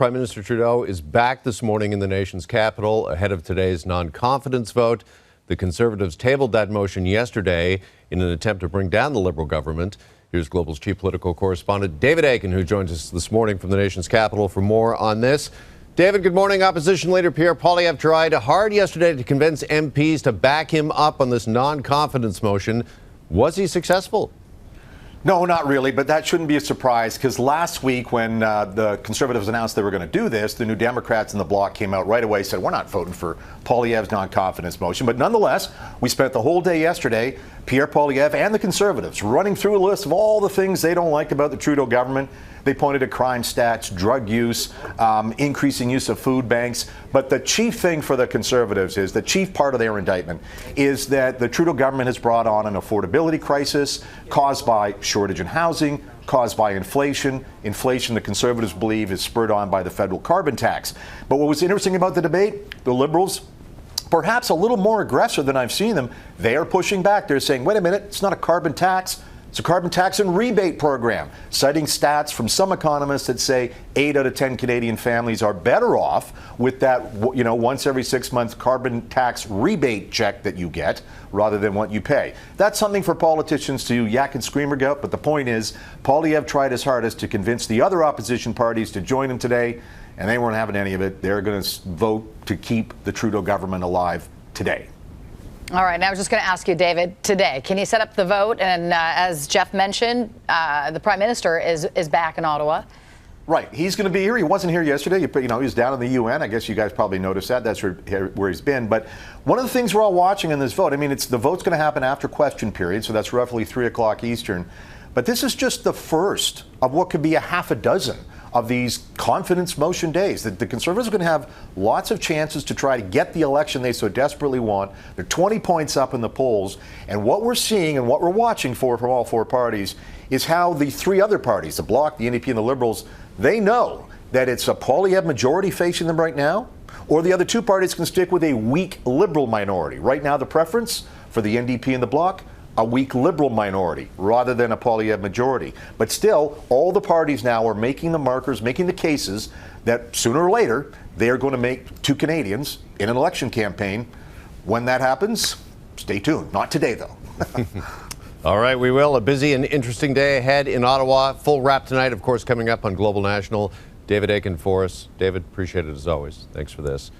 Prime Minister Trudeau is back this morning in the nation's capital ahead of today's non-confidence vote. The Conservatives tabled that motion yesterday in an attempt to bring down the Liberal government. Here's Global's chief political correspondent, David Akin, who joins us this morning from the nation's capital for more on this. David, good morning. Opposition Leader Pierre Poilievre tried hard yesterday to convince MPs to back him up on this non-confidence motion. Was he successful? No, not really, but that shouldn't be a surprise because last week when the Conservatives announced they were going to do this, the New Democrats in the bloc came out right away and said, we're not voting for Poilievre's non-confidence motion. But nonetheless, we spent the whole day yesterday, Pierre Poilievre and the Conservatives, running through a list of all the things they don't like about the Trudeau government. They pointed to crime stats, drug use, increasing use of food banks. But the chief thing for the Conservatives is, the chief part of their indictment is that the Trudeau government has brought on an affordability crisis caused by shortage in housing, caused by inflation. Inflation, the Conservatives believe, is spurred on by the federal carbon tax. But what was interesting about the debate, the Liberals, perhaps a little more aggressive than I've seen them, they are pushing back. They're saying, wait a minute, it's not a carbon tax. It's a carbon tax and rebate program, citing stats from some economists that say 8 out of 10 Canadian families are better off with that, once every 6 months carbon tax rebate check that you get rather than what you pay. That's something for politicians to yak and scream about, but the point is, Poilievre tried his hardest to convince the other opposition parties to join him today, and they weren't having any of it. They're going to vote to keep the Trudeau government alive today. All right, now I was just going to ask you, David, today, can you set up the vote? And as Jeff mentioned, the Prime Minister is back in Ottawa. Right. He's going to be here. He wasn't here yesterday. He was down in the UN. I guess you guys probably noticed that. That's where he's been. But one of the things we're all watching in this vote, the vote's going to happen after question period, so that's roughly 3 o'clock Eastern. But this is just the first of what could be a half a dozen of these confidence motion days. The Conservatives are going to have lots of chances to try to get the election they so desperately want. They're 20 points up in the polls. And what we're seeing and what we're watching for from all four parties is how the three other parties, the Bloc, the NDP, and the Liberals, they know that it's a Poilievre majority facing them right now, or the other two parties can stick with a weak Liberal minority. Right now, the preference for the NDP and the Bloc, a weak Liberal minority rather than a Poilievre majority. But still, all the parties now are making the markers, making the cases that sooner or later they are going to make to Canadians in an election campaign. When that happens, stay tuned. Not today, though. All right, we will. A busy and interesting day ahead in Ottawa. Full wrap tonight, of course, coming up on Global National. David Akin for us. David, appreciate it as always. Thanks for this.